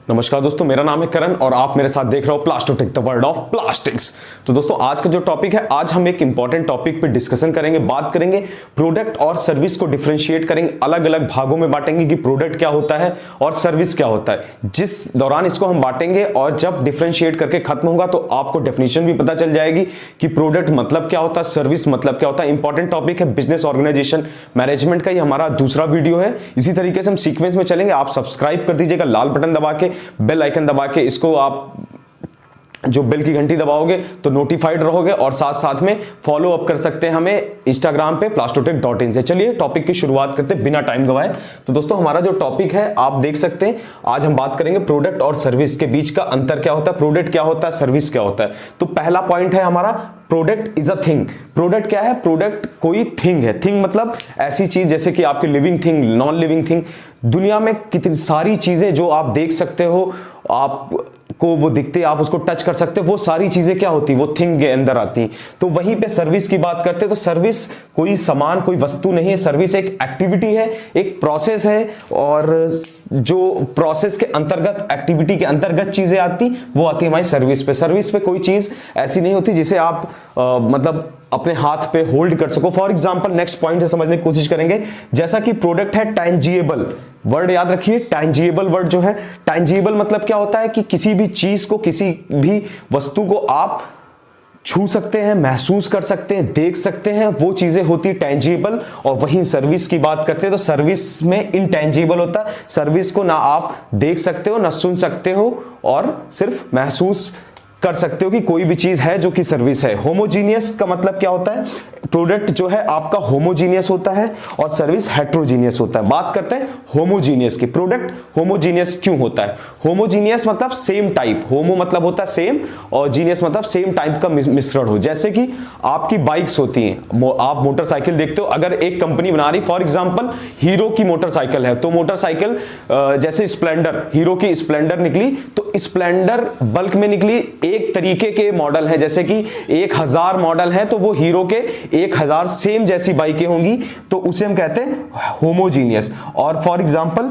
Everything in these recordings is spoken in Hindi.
नमस्कार दोस्तों, मेरा नाम है करण और आप मेरे साथ देख रहे हो प्लास्टोटेक द वर्ल्ड ऑफ प्लास्टिक्स। तो दोस्तों आज का जो टॉपिक है, आज हम एक इंपॉर्टेंट टॉपिक पे डिस्कशन करेंगे, बात करेंगे प्रोडक्ट और सर्विस को डिफरेंशिएट करेंगे, अलग अलग भागों में बांटेंगे कि प्रोडक्ट क्या होता है और सर्विस क्या होता है। जिस दौरान इसको हम बांटेंगे और जब डिफरेंशिएट करके खत्म होगा तो आपको डेफिनेशन भी पता चल जाएगी कि प्रोडक्ट मतलब क्या होता है, सर्विस मतलब क्या होता है। इंपॉर्टेंट टॉपिक है बिजनेस ऑर्गेनाइजेशन मैनेजमेंट का, ये हमारा दूसरा वीडियो है। इसी तरीके से हम सीक्वेंस में चलेंगे। आप सब्सक्राइब कर दीजिएगा लाल बटन दबा के, बेल आइकन दबा के, इसको आप जो बेल की घंटी दबाओगे तो नोटिफाइड रहोगे और साथ साथ में फॉलो अप कर सकते हैं हमें इंस्टाग्राम पे plastotek.in से। चलिए टॉपिक की शुरुआत करते हैं बिना टाइम गवाए। तो दोस्तों हमारा जो टॉपिक है आप देख सकते हैं, आज हम बात करेंगे प्रोडक्ट और सर्विस के बीच का अंतर क्या होता है, प्रोडक्ट क्या होता है, सर्विस क्या होता है। तो पहला पॉइंट है हमारा, product is a thing. Product क्या है? प्रोडक्ट कोई थिंग है। थिंग मतलब ऐसी चीज जैसे कि आपकी living thing, non living thing. दुनिया में कितनी सारी चीजें जो आप देख सकते हो, आप को वो दिखते, आप उसको टच कर सकते हो, वो सारी चीजें क्या होती है, वो थिंग के अंदर आती हैं। तो वहीं पे सर्विस की बात करते हैं तो सर्विस कोई सामान, कोई वस्तु नहीं है। सर्विस एक एक्टिविटी है, एक प्रोसेस है, और जो प्रोसेस के अंतर्गत, एक्टिविटी के अंतर्गत चीजें आती, वो आती है हमारी सर्विस पे। सर्विस पे कोई चीज ऐसी नहीं होती जिसे आप मतलब अपने हाथ पे होल्ड कर सको। फॉर एग्जांपल नेक्स्ट पॉइंट से समझने की कोशिश करेंगे, जैसा कि प्रोडक्ट है टैंजिएबल वर्ड, याद रखिए टैंजिएबल वर्ड जो है, टैंजिएबल मतलब क्या होता है कि किसी भी चीज को, किसी भी वस्तु को आप छू सकते हैं, महसूस कर सकते हैं, देख सकते हैं, वो चीजें होती टैंजिएबल। और वहीं सर्विस की बात करते हैं तो सर्विस में इनटैंजिबल होता है। सर्विस को ना आप देख सकते हो, ना सुन सकते हो, और सिर्फ महसूस कर सकते हो कि कोई भी चीज है जो कि सर्विस है। होमोजीनियस का मतलब क्या होता है? प्रोडक्ट जो है आपका होमोजीनियस होता है और सर्विस हेट्रोजीनियस होता है। बात करते हैं होमोजीनियस की। प्रोडक्ट होमोजीनियस क्यों होता है? होमोजीनियस मतलब सेम टाइप, होमो मतलब होता है सेम और जीनियस मतलब सेम टाइप का मिश्रण हो। जैसे कि आपकी बाइक्स होती हैं, आप मोटरसाइकिल देखते हो, अगर एक कंपनी बना रही, फॉर एग्जांपल हीरो की मोटरसाइकिल है, तो मोटरसाइकिल जैसे स्प्लेंडर, हीरो की स्प्लेंडर निकली, तो स्प्लेंडर बल्क में निकली, एक तरीके के मॉडल है, जैसे कि 1000 मॉडल है तो वो हीरो के 1000 सेम जैसी बाइकें होंगी, तो उसे हम कहते हैं होमोजीनियस। और फॉर एग्जांपल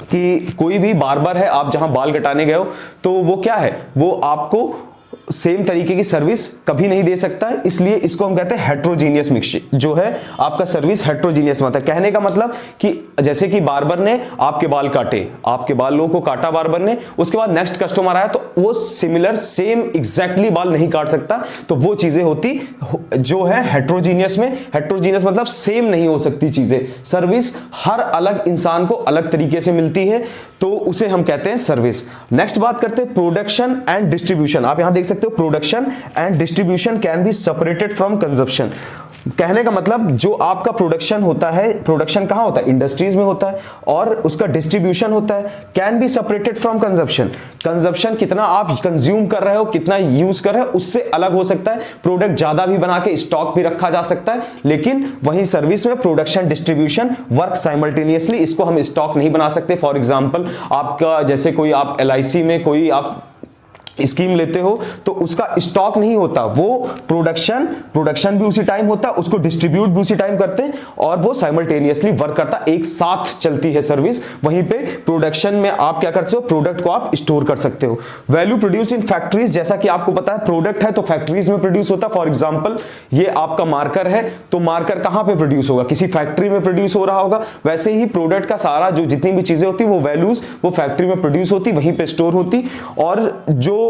कि कोई भी बार्बर है, आप जहां बाल कटाने गए हो, तो वो क्या है, वो आपको सेम तरीके की सर्विस कभी नहीं दे सकता है, इसलिए इसको हम कहते हैं हेट्रोजीनियस मिक्सचर जो है आपका सर्विस हेट्रोजीनियस मतलब। कहने का मतलब कि जैसे कि बार्बर ने आपके बाल काटे, आपके बालों को काटा बार्बर ने, उसके बाद नेक्स्ट कस्टमर आया तो वो सिमिलर सेम एग्जैक्टली बाल नहीं काट सकता, तो वो चीजें होती जो है हेट्रोजीनियस में। हेट्रोजीनियस मतलब सेम नहीं हो सकती चीजें। सर्विस हर अलग इंसान को अलग तरीके से मिलती है, तो उसे हम कहते हैं सर्विस। नेक्स्ट बात करते हैं प्रोडक्शन एंड डिस्ट्रीब्यूशन। आप यहां देख सकते हो production and distribution can be separated from consumption. कहने का मतलब जो आपका प्रोडक्शन होता है, प्रोडक्शन कहां होता है? इंडस्ट्रीज में होता है, और उसका डिस्ट्रीब्यूशन होता है can be separated from consumption. Consumption कितना आप कंज्यूम कर रहे हो, कितना यूज कर रहे हो, उससे अलग हो सकता है। प्रोडक्ट ज्यादा भी बना के स्टॉक भी रखा जा सकता है, लेकिन वहीं सर्विस में प्रोडक्शन डिस्ट्रीब्यूशन वर्क साइमल्टेनियसली, इसको हम स्टॉक नहीं बना सकते। फॉर एग्जांपल आपका जैसे कोई आप LIC में कोई आप स्कीम लेते हो तो उसका स्टॉक नहीं होता, वो प्रोडक्शन भी उसी टाइम होता है, उसको डिस्ट्रीब्यूट भी उसी टाइम करते हैं, और वो साइमल्टेनियसली वर्क करता है, एक साथ चलती है सर्विस। वहीं पे प्रोडक्शन में आप क्या करते हो, प्रोडक्ट को आप स्टोर कर सकते हो। वैल्यू प्रोड्यूस्ड इन फैक्ट्रीज, जैसा कि आपको पता है प्रोडक्ट है तो फैक्ट्रीज में प्रोड्यूस होता है। फॉर एग्जांपल ये आपका मार्कर है, तो मार्कर कहां पे प्रोड्यूस होगा? किसी फैक्ट्री में प्रोड्यूस हो रहा होगा। वैसे ही प्रोडक्ट का सारा जो जितनी भी चीजें होती वो वैल्यूज वो फैक्ट्री में प्रोड्यूस होती, वहीं पे स्टोर होती। और जो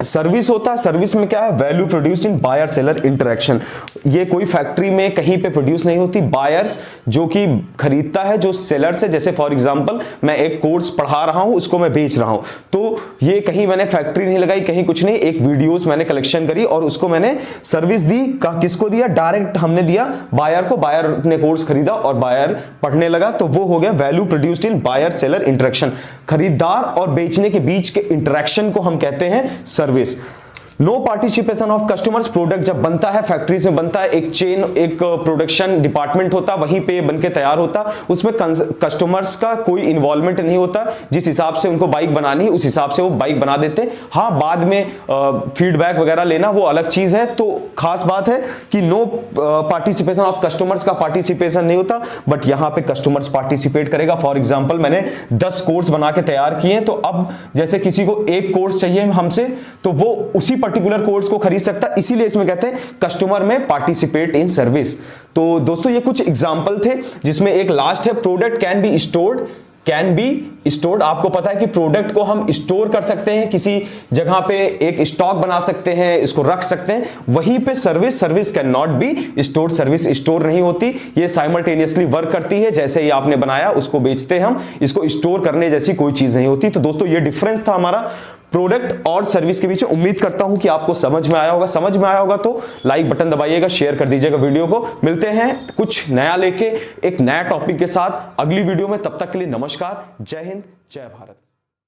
सर्विस होता है, सर्विस में क्या है, value produced in buyer seller interaction. ये कोई फैक्ट्री में कहीं पे प्रोड्यूस नहीं होती, बायर्स जो कि खरीदता है, जो सेलर से, जैसे फॉर एग्जांपल मैं एक कोर्स पढ़ा रहा हूं, उसको मैं बेच रहा हूं, तो ये कहीं मैंने फैक्ट्री नहीं लगाई, कहीं कुछ नहीं, एक वीडियोस मैंने कलेक्शन करी और उसको मैंने सर्विस दी। किसको दिया? डायरेक्ट हमने दिया बायर को, बायर ने कोर्स खरीदा और बायर पढ़ने लगा, तो वो हो गया value produced in buyer seller interaction. खरीदार और बेचने के बीच के इंटरेक्शन को हम कहते हैं service. No participation of customers, product जब बनता है फैक्ट्री से बनता है, एक चेन एक प्रोडक्शन डिपार्टमेंट होता, वहीं पे बन के तैयार होता, उसमें कस्टमर्स का कोई इन्वॉल्वमेंट नहीं होता, जिस हिसाब से उनको बाइक बनानी है उस हिसाब से वो बाइक बना देते। हाँ, बाद में फीडबैक वगैरह लेना वो अलग चीज है। तो खास बात है कि नो पार्टिसिपेशन ऑफ कस्टमर्स का पार्टिसिपेशन नहीं होता, बट यहां पे कस्टमर्स पार्टिसिपेट करेगा। फॉर एग्जांपल मैंने 10 कोर्स बना के तैयार किए, तो अब जैसे किसी को एक कोर्स चाहिए हमसे, तो वो उसी पर्टिकुलर कोर्स को खरीद सकता, इसीलिए इसमें कहते हैं कस्टमर में पार्टिसिपेट इन सर्विस। तो दोस्तों ये कुछ एग्जांपल थे, जिसमें एक लास्ट है product can be stored. Can be stored, आपको पता है कि प्रोडक्ट को हम स्टोर कर सकते हैं, किसी जगह पे एक स्टॉक बना सकते हैं, इसको रख सकते हैं। वहीं पे service can not be stored, service store नहीं होती, ये साइमल्टेनियसली वर्क करती है। जैसे ही आपने बनाया उसको बेचते हम, इसको स्टोर करने जैसी कोई चीज नहीं होती। तो दोस्तों ये डिफरेंस था हमारा प्रोडक्ट और सर्विस के बीच। उम्मीद करता हूं कि आपको समझ में आया होगा। समझ में आया होगा तो लाइक बटन दबाइएगा, शेयर कर दीजिएगा वीडियो को। मिलते हैं कुछ नया लेके एक नया टॉपिक के साथ अगली वीडियो में। तब तक के लिए नमस्कार, जय हिंद, जय भारत।